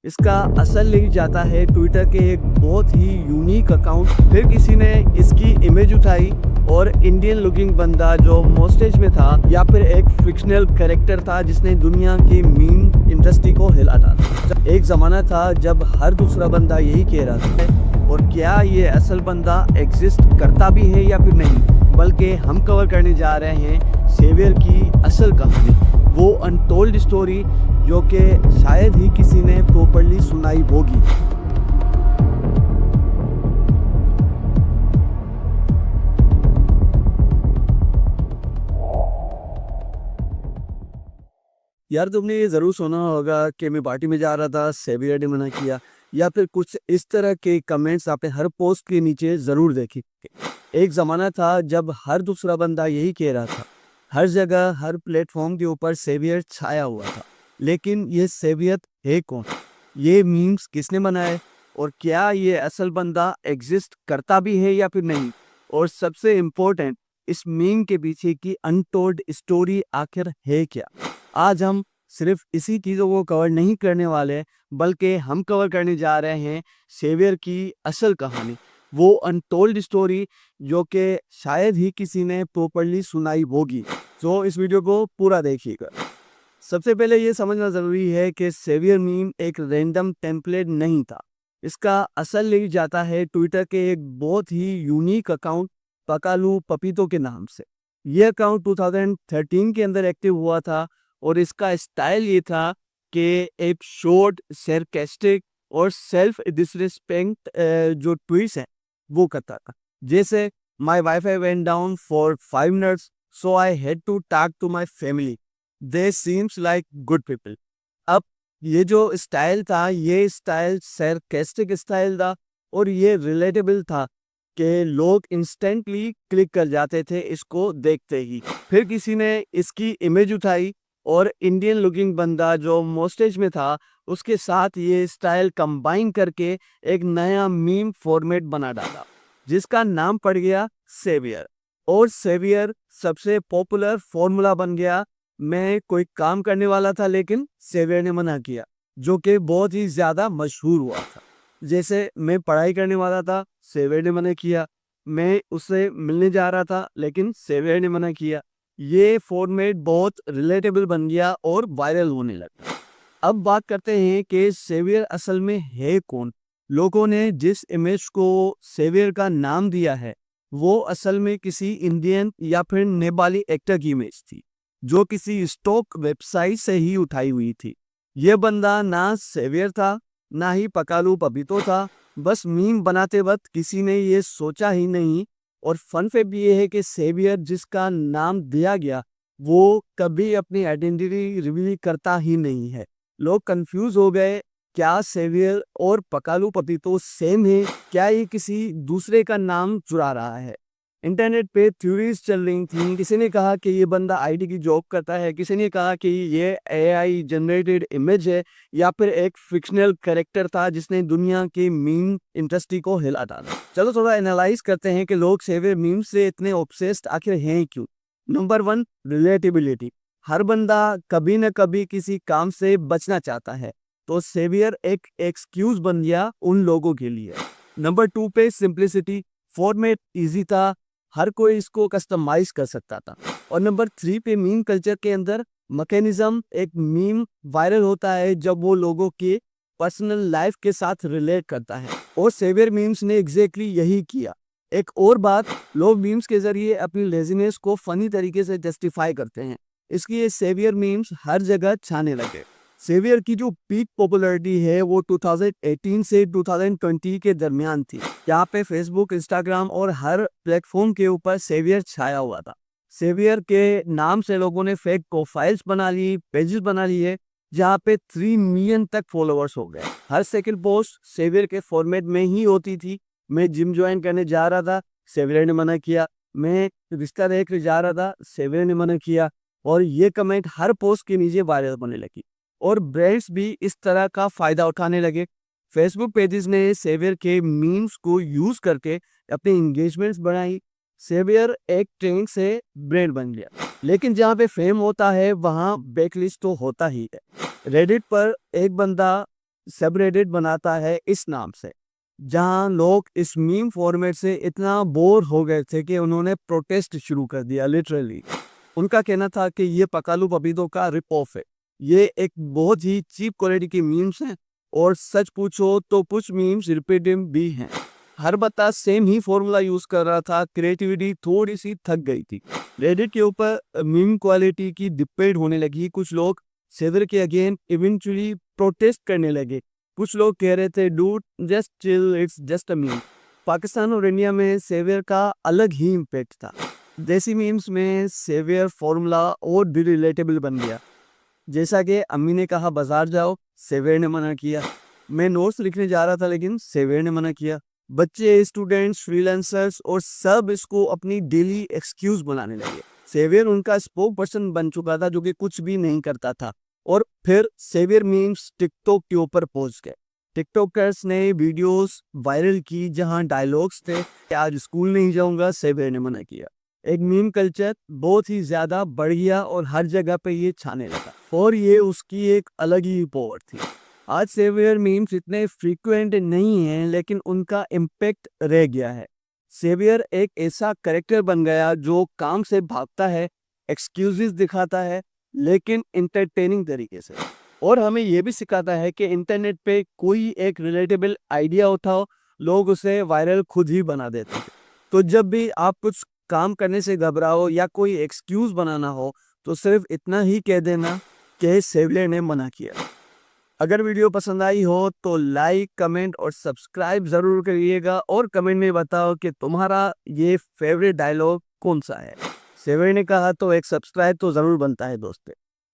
इसका असल लिंक जाता है ट्विटर के एक बहुत ही यूनिक अकाउंट। फिर किसी ने इसकी इमेज उठाई और इंडियन लुकिंग बंदा जो मोस्टेज में था या फिर एक फिक्शनल कैरेक्टर था जिसने दुनिया की मीम इंडस्ट्री को हिला था। एक ज़माना था जब हर दूसरा बंदा यही कह रहा था, और क्या ये असल बंदा एग्जिस्ट करता भी है या फिर नहीं, बल्कि हम कवर करने जा रहे हैं सेवियर की असल कहानी, वो अनटोल्ड स्टोरी जो कि शायद ही किसी ने प्रॉपर्ली सुनाई होगी। यार तुमने ये ज़रूर सुना होगा कि मैं पार्टी में जा रहा था, सेवियर ने मना किया, या फिर कुछ इस तरह के कमेंट्स आपने हर पोस्ट के नीचे ज़रूर देखी। एक ज़माना था जब हर दूसरा बंदा यही कह रहा था, हर जगह हर प्लेटफॉर्म के ऊपर सेवियर छाया हुआ था। लेकिन ये सेवियर है कौन? ये मीम्स किसने बनाए? और क्या ये असल बंदा एग्जिस्ट करता भी है या फिर नहीं? और सबसे इम्पोर्टेंट, इस मीम के पीछे की अनटोल्ड स्टोरी आखिर है क्या? आज हम सिर्फ इसी चीज़ों को कवर नहीं करने वाले, बल्कि हम कवर करने जा रहे हैं सेवियर की असल कहानी, वो अनटोल्ड स्टोरी जो कि शायद ही किसी ने प्रॉपर्ली सुनाई होगी। तो इस वीडियो को पूरा देखिएगा। सबसे पहले ये समझना ज़रूरी है कि सेवियर मीम एक रैंडम टेम्पलेट नहीं था। इसका असल लिंक जाता है ट्विटर के एक बहुत ही यूनिक अकाउंट पकालू पपीतो के नाम से। ये अकाउंट 2013 के अंदर एक्टिव हुआ था और इसका स्टाइल ये था कि एक शॉर्ट सरकास्टिक और सेल्फ डिसरिस्पेक्ट जो ट्वीट्स हैं वो करता था। जैसे my wifi went down for 5 minutes so I had to talk to my family, they seems like good people. अब ये जो स्टाइल था, ये स्टाइल सरकास्टिक स्टाइल था और ये रिलेटेबल था कि लोग इंस्टेंटली क्लिक कर जाते थे इसको देखते ही। फिर किसी ने इसकी इमेज उठाई और इंडियन लुकिंग बंदा जो मोस्टेज में था उसके साथ ये स्टाइल कंबाइन करके एक नया मीम फॉर्मेट बना डाला जिसका नाम पड़ गया सेवियर। और सेवियर सबसे पॉपुलर फॉर्मूला बन गया। मैं कोई काम करने वाला था लेकिन सेवियर ने मना किया, जो कि बहुत ही ज़्यादा मशहूर हुआ था। जैसे मैं पढ़ाई करने वाला था, सेवियर ने मना किया। मैं उससे मिलने जा रहा था लेकिन सेवियर ने मना किया। ये फॉर्मेट बहुत रिलेटेबल बन गया और वायरल होने लगा। अब बात करते हैं कि सेवियर असल में है कौन। लोगों ने जिस इमेज को सेवियर का नाम दिया है वो असल में किसी इंडियन या फिर नेपाली एक्टर की इमेज थी जो किसी स्टॉक वेबसाइट से ही उठाई हुई थी। ये बंदा ना सेवियर था ना ही पकालू पपीतो था, बस मीम बनाते वक्त किसी ने ये सोचा ही नहीं। और फन फैक्ट ये है कि सेवियर जिसका नाम दिया गया वो कभी अपनी आइडेंटिटी रिवील करता ही नहीं है। लोग कंफ्यूज हो गए, क्या सेवियर और पकालू पपीतो सेम है? क्या ये किसी दूसरे का नाम चुरा रहा है? इंटरनेट पे थ्योरीज चल रही थी। किसी ने कहा कि ये बंदा आईटी की जॉब करता है, किसी ने कहा कि ये एआई जनरेटेड इमेज है, या फिर एक फिक्शनल कैरेक्टर था जिसने दुनिया की मीम इंडस्ट्री को हिला डाला। चलो थोड़ा एनालाइज करते हैं कि लोग सेवियर मीम से इतने ऑब्सेस्ड आखिर हैं क्यों। Number 1, relatability. हर बंदा कभी न कभी किसी काम से बचना चाहता है, तो सेवियर एक एक्सक्यूज बन गया उन लोगों के लिए। नंबर 2 पे सिंप्लिसिटी। फॉर्मेट इजी था, हर कोई इसको कस्टमाइज कर सकता था। और नंबर 3 पे मीम कल्चर के अंदर मैकेनिज्म। एक मीम वायरल होता है जब वो लोगों के पर्सनल लाइफ के साथ रिलेट करता है, और सेवियर मीम्स ने एग्जैक्टली यही किया। एक और बात, लोग मीम्स के जरिए अपनी लेजीनेस को फनी तरीके से जस्टिफाई करते हैं, इसलिए सेवियर मीम्स हर जगह छाने लगे। सेवियर की जो पीक पॉपुलैरिटी है वो 2018 से 2020 के दरमियान थी, जहाँ पे फेसबुक, इंस्टाग्राम और हर प्लेटफॉर्म के ऊपर सेवियर छाया हुआ था। सेवियर के नाम से लोगों ने फेक प्रोफाइल्स बना ली, पेजेस बना लिए, जहाँ पे 3 मिलियन तक फॉलोअर्स हो गए। हर सेकंड पोस्ट सेवियर के फॉर्मेट में ही होती थी। मैं जिम ज्वाइन करने जा रहा था, सेवियर ने मना किया। मैं रिश्ता देखने जा रहा था, सेवियर ने मना किया। और ये कमेंट हर पोस्ट के नीचे वायरल होने लगी और ब्रांड्स भी इस तरह का फायदा उठाने लगे। फेसबुक पेजेस ने सेवियर के मीम्स को यूज करके अपने एंगेजमेंट्स बढ़ाई। सेवियर एक ट्रेंड से ब्रांड बन गया। लेकिन जहाँ पे फेम होता है वहाँ बैकलिस्ट तो होता ही है। रेडिट पर एक बंदा सबरेडिट बनाता है इस नाम से, जहां लोग इस मीम फॉर्मेट से इतना बोर हो गए थे कि उन्होंने प्रोटेस्ट शुरू कर दिया लिटरली। उनका कहना था कि ये पकालू पपीतो का रिप ऑफ है, ये एक बहुत ही चीप क्वालिटी की मीम्स हैं, और सच पूछो तो कुछ मीम्स रिपीटिव भी हैं। हर बता सेम ही फॉर्मूला यूज कर रहा था, क्रिएटिविटी थोड़ी सी थक गई थी। रेडिट के ऊपर मीम क्वालिटी की डिबेट होने लगी, कुछ लोग सेवर के अगेन इवेंचुअली प्रोटेस्ट करने लगे, कुछ लोग कह रहे थे dude just chill, it's just a meme. Pakistan और इंडिया में सेवियर का अलग ही इम्पैक्ट था। देसी मीम्स में सेवियर फॉर्मूला और भी रिलेटेबल बन गया। जैसा कि अम्मी ने कहा बाजार जाओ, सेवियर ने मना किया। मैं नोट्स लिखने जा रहा था लेकिन सेवियर ने मना किया। बच्चे, स्टूडेंट्स, फ्रीलांसर्स और सब इसको अपनी डेली एक्सक्यूज बनाने लगे। सेवियर उनका स्पोक पर्सन बन चुका था जो कि कुछ भी नहीं करता था। और फिर सेवियर मीम्स टिकटॉक के ऊपर पहुंच गए। टिकटॉकर्स ने वीडियोस वायरल की जहां डायलॉग्स थे कि आज स्कूल नहीं जाऊंगा, सेवियर ने मना किया। एक मीम कल्चर बहुत ही ज्यादा बढ़ गया और हर जगह पे ये छाने लगा, और ये उसकी एक अलग ही पावर थी। आज सेवियर मीम्स इतने फ्रीक्वेंट नहीं हैं, लेकिन उनका इम्पैक्ट रह गया है। सेवियर एक ऐसा कैरेक्टर बन गया जो काम से भागता है, एक्सक्यूजेस दिखाता है, लेकिन इंटरटेनिंग तरीके से, और हमें यह भी सिखाता है कि इंटरनेट पे कोई एक रिलेटेबल आइडिया उठाओ, लोग उसे वायरल खुद ही बना देते हैं। तो जब भी आप कुछ काम करने से घबराओ या कोई एक्सक्यूज बनाना हो, तो सिर्फ इतना ही कह देना कि सेवियर ने मना किया। अगर वीडियो पसंद आई हो तो लाइक, कमेंट और सब्सक्राइब जरूर करिएगा, और कमेंट में बताओ कि तुम्हारा ये फेवरेट डायलॉग कौन सा है। सेवियर ने कहा तो एक सब्सक्राइब तो जरूर बनता है दोस्तों।